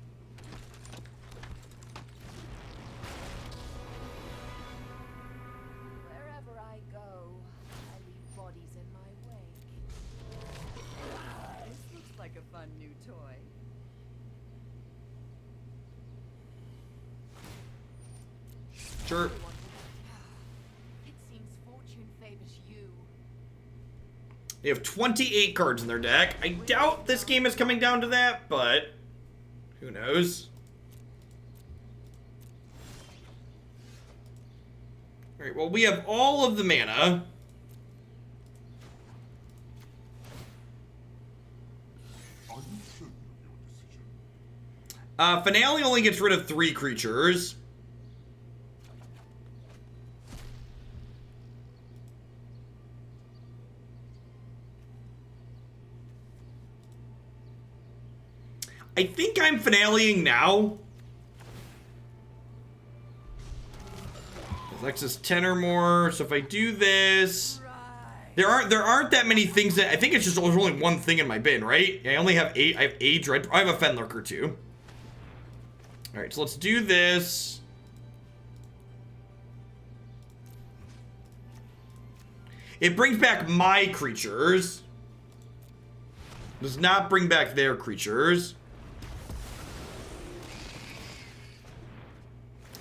Wherever I go, I leave bodies in my wake. This looks like a fun new toy. Sure. It seems fortune favors you. They have 28 cards in their deck. I doubt this game is coming down to that, but who knows? Alright, well, we have all of the mana. Are you certain of your decision? Finale only gets rid of 3 creatures. I think I'm finaleing now. Alexis 10 or more. So if I do this, there aren't that many things that I think it's just there's only one thing in my bin, right? I only have 8. I have 8 Dread. I have a Fenlurker too. All right, so let's do this. It brings back my creatures. Does not bring back their creatures.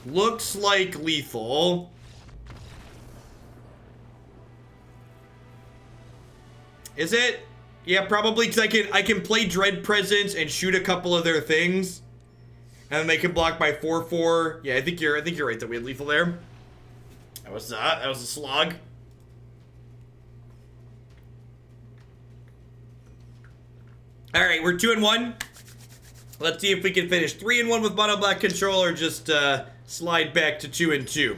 Looks like lethal. Is it? Yeah, probably because I can play Dread Presence and shoot a couple of their things, and then they can block my 4/4. Yeah, I think you're right that we had lethal there. That was a slog. All right, we're 2-1. Let's see if we can finish 3-1 with mono black control, or just slide back to 2-2.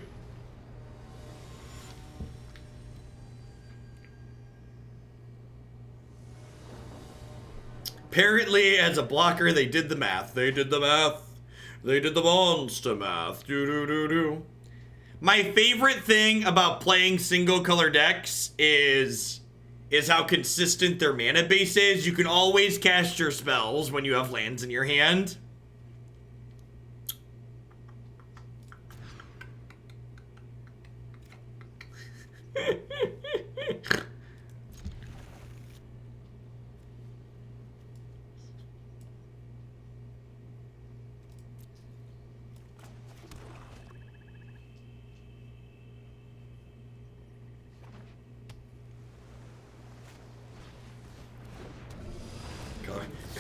Apparently, as a blocker, they did the math. They did the math. They did the monster math. Do. My favorite thing about playing single color decks is how consistent their mana base is. You can always cast your spells when you have lands in your hand.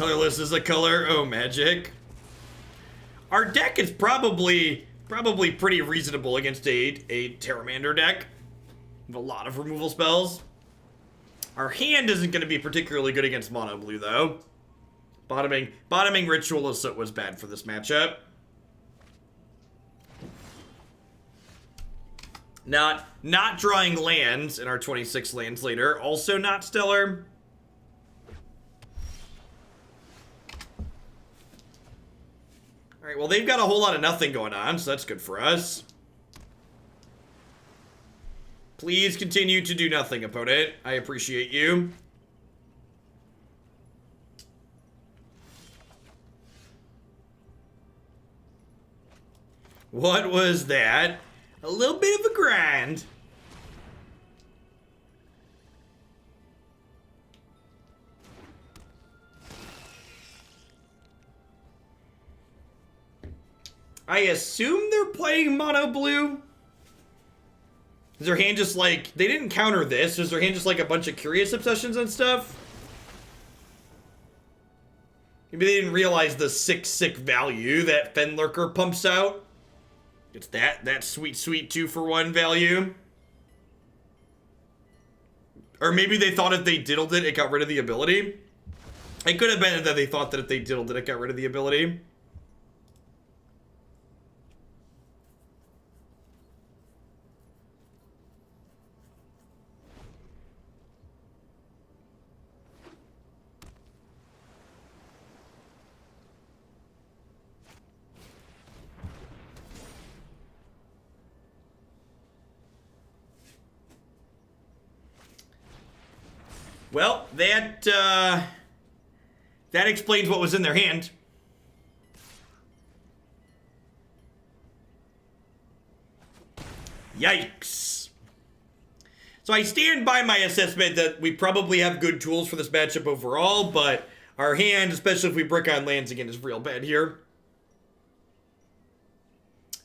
Colorless is a color. Oh, magic. Our deck is probably pretty reasonable against a Terramander deck. With a lot of removal spells. Our hand isn't going to be particularly good against mono blue, though. Bottoming Ritual of Soot was bad for this matchup. Not drawing lands in our 26 lands later. Also not stellar. Alright, well, they've got a whole lot of nothing going on, so that's good for us. Please continue to do nothing, opponent. I appreciate you. What was that? A little bit of a grind. I assume they're playing mono blue. Is their hand just like... They didn't counter this. Is their hand just like a bunch of Curious Obsessions and stuff? Maybe they didn't realize the sick value that Fenlurker pumps out. It's that sweet 2-for-1 value. Or maybe they thought if they diddled it, it got rid of the ability. It could have been that they thought that if they diddled it, it got rid of the ability. Well, that explains what was in their hand. Yikes. So I stand by my assessment that we probably have good tools for this matchup overall, but our hand, especially if we brick on lands again, is real bad here.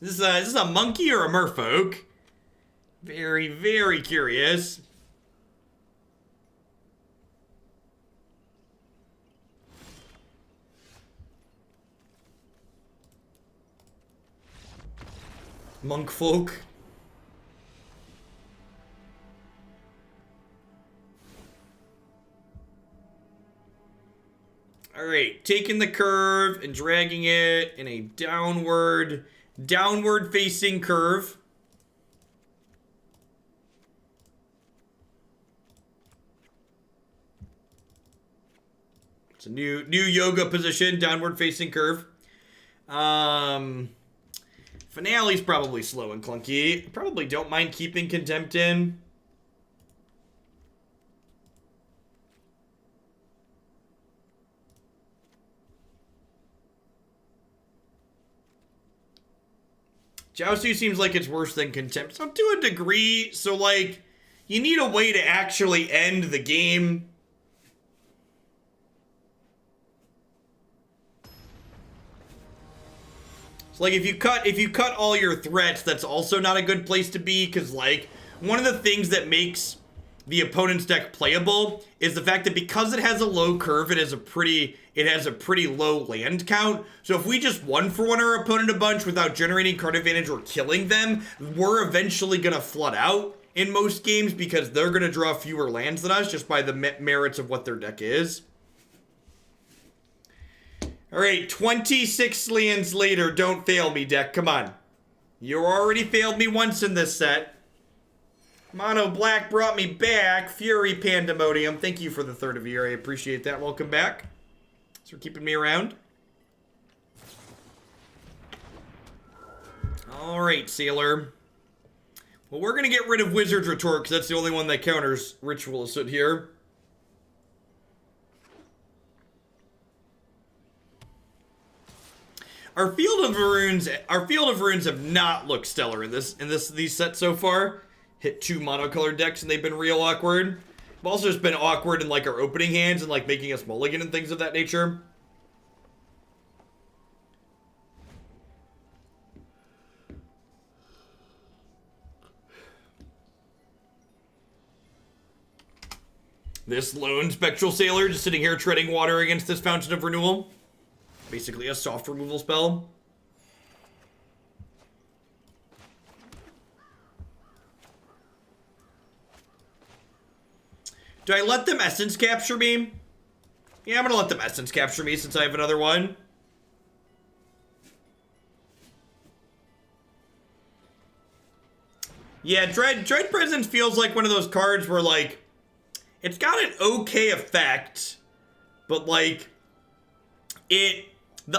Is this a monkey or a merfolk? Very, very curious. Monkfolk. Alright, taking the curve and dragging it in a downward facing curve. It's a new yoga position, downward facing curve. Finale's probably slow and clunky. Probably don't mind keeping Contempt in. Josu seems like it's worse than Contempt. So to a degree, so like, you need a way to actually end the game. Like, if you cut all your threats, that's also not a good place to be, because, like, one of the things that makes the opponent's deck playable is the fact that because it has a low curve, it has a pretty low land count. So if we just 1-for-1 our opponent a bunch without generating card advantage or killing them, we're eventually gonna flood out in most games because they're gonna draw fewer lands than us just by the merits of what their deck is. Alright, 26 lands later, don't fail me, deck. Come on. You already failed me once in this set. Mono Black brought me back. Fury Pandemonium. Thank you for the third of the year. I appreciate that. Welcome back. Thanks for keeping me around. Alright, Sailor. Well, we're going to get rid of Wizard's Retort because that's the only one that counters Ritual of Soot here. Our Field of Runes have not looked stellar in these sets so far. Hit 2 monocolored decks and they've been real awkward. But also just been awkward in like our opening hands and like making us mulligan and things of that nature. This lone Spectral Sailor just sitting here treading water against this Fountain of Renewal. Basically a soft removal spell. Do I let them Essence capture me? Yeah, I'm gonna let them Essence capture me since I have another one. Yeah, Dread Presence feels like one of those cards where, like, it's got an okay effect, but, like, the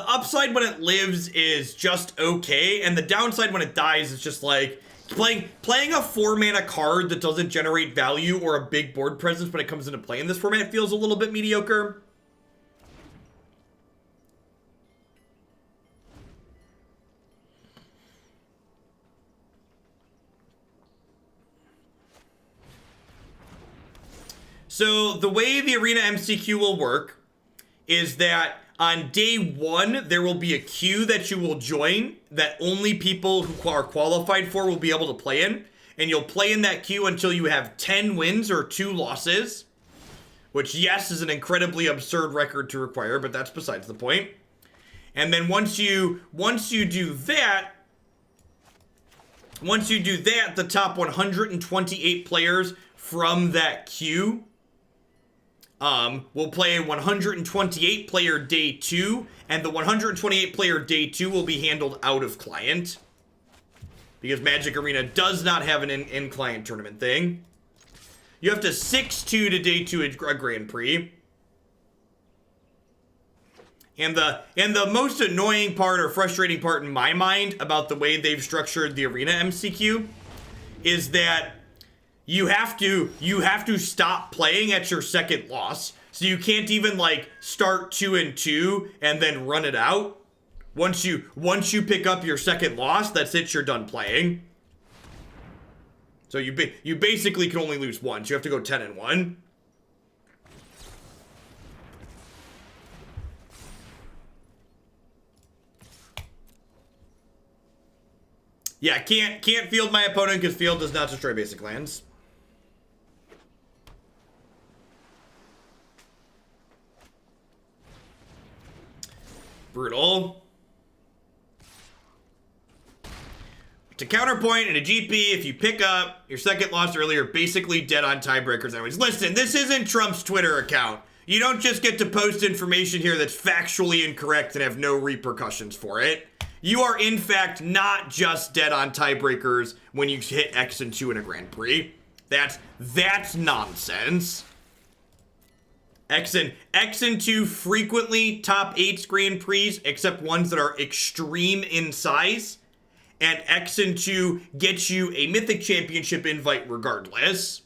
upside when it lives is just okay, and the downside when it dies is just, like, playing a 4-mana card that doesn't generate value or a big board presence when it comes into play in this format feels a little bit mediocre. So the way the Arena MCQ will work is that on day 1, there will be a queue that you will join that only people who are qualified for will be able to play in. And you'll play in that queue until you have 10 wins or 2 losses. Which, yes, is an incredibly absurd record to require, but that's besides the point. And then once you do that, the top 128 players from that queue will play a 128 player day 2, and the 128 player day 2 will be handled out of client. Because Magic Arena does not have an in-client tournament thing. You have to 6-2 to day 2 a Grand Prix. And the most annoying part or frustrating part in my mind about the way they've structured the Arena MCQ is that you have to stop playing at your second loss. So you can't even, like, start 2-2 and then run it out. Once you pick up your second loss, that's it, you're done playing. So you basically can only lose once. You have to go 10-1. Yeah, can't field my opponent because field does not destroy basic lands. Brutal. To counterpoint in a GP, if you pick up your second loss earlier, basically dead on tiebreakers anyways. Listen, this isn't Trump's Twitter account. You don't just get to post information here that's factually incorrect and have no repercussions for it. You are, in fact, not just dead on tiebreakers when you hit X and 2 in a Grand Prix. That's nonsense. X and 2 frequently top 8 Grand Prix, except ones that are extreme in size. And X and 2 gets you a Mythic Championship invite regardless.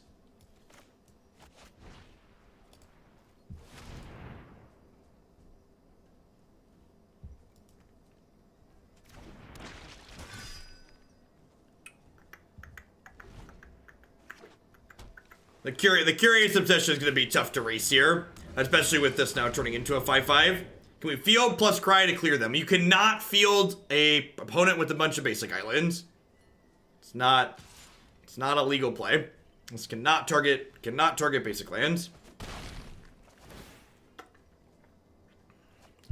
The Curious Obsession is going to be tough to race here, especially with this now turning into a 5/5. Can we field plus cry to clear them? You cannot field a opponent with a bunch of basic islands. It's not a legal play. This cannot target basic lands.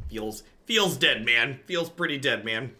Feels dead, man. Feels pretty dead, man.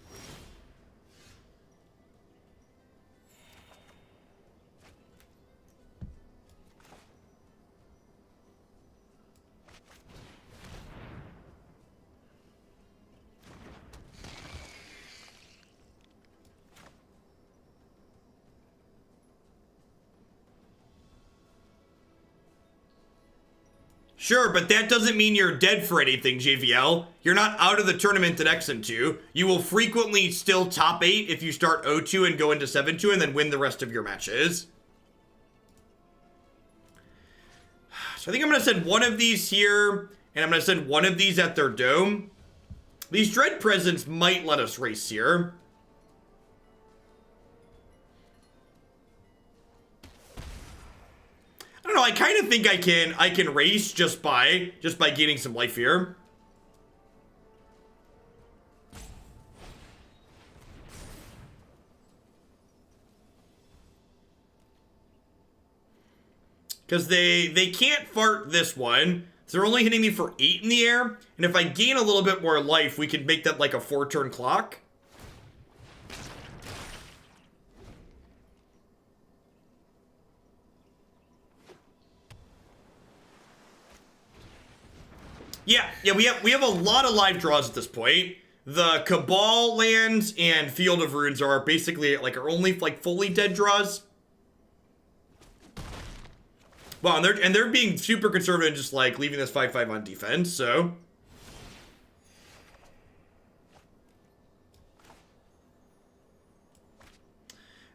Sure, but that doesn't mean you're dead for anything, JVL. You're not out of the tournament at X and 2. You will frequently still top 8 if you start 0-2 and go into 7-2 and then win the rest of your matches. So I think I'm going to send one of these here, and I'm going to send one of these at their dome. These Dread Presents might let us race here. I don't know, I kind of think I can race just by gaining some life here. Because they can't fart this one. So they're only hitting me for 8 in the air. And if I gain a little bit more life, we can make that like a 4-turn clock. Yeah, we have a lot of live draws at this point. The Cabal lands and Field of Runes are basically like our only like fully dead draws. Well, and they're being super conservative and just like leaving this 5/5 on defense, so.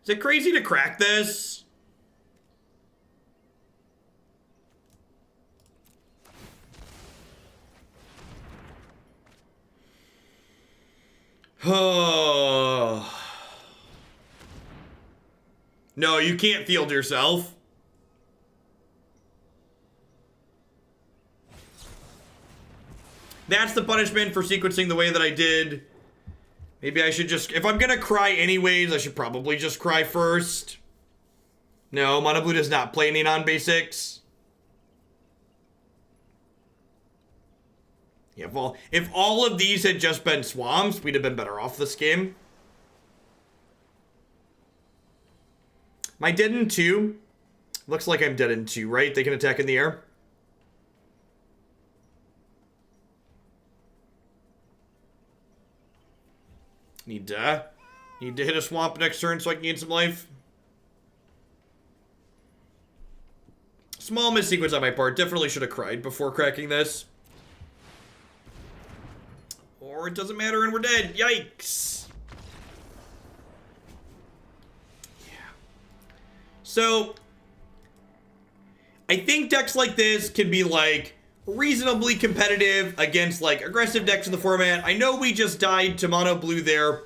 Is it crazy to crack this? Oh. No, you can't field yourself. That's the punishment for sequencing the way that I did. Maybe I should just... If I'm gonna cry anyways, I should probably just cry first. No, Mono Blue does not play any non-basics. Yeah, well, if all of these had just been swamps, we'd have been better off this game. Am I dead in 2? Looks like I'm dead in 2, right? They can attack in the air. Need to hit a swamp next turn so I can gain some life. Small missequence on my part. Definitely should have cried before cracking this. Or it doesn't matter and we're dead. Yikes. Yeah. So, I think decks like this can be like reasonably competitive against like aggressive decks in the format. I know we just died to mono blue there.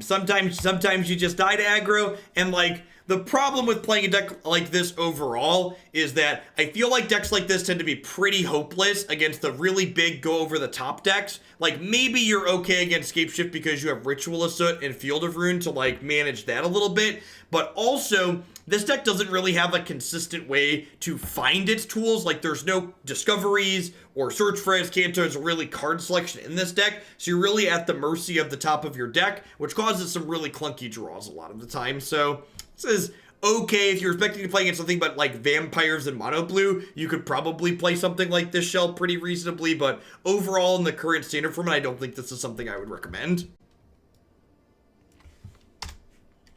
Sometimes you just die to aggro, and like the problem with playing a deck like this overall is that I feel like decks like this tend to be pretty hopeless against the really big go over the top decks. Like maybe you're okay against Scapeshift because you have Ritual of Soot and Field of Rune to like manage that a little bit, but also this deck doesn't really have a consistent way to find its tools. Like there's no discoveries or search phrase cantos or really card selection in this deck. So you're really at the mercy of the top of your deck, which causes some really clunky draws a lot of the time. So this is okay if you're expecting to play against something but like vampires and mono blue. You could probably play something like this shell pretty reasonably, but overall in the current standard format, I don't think this is something I would recommend.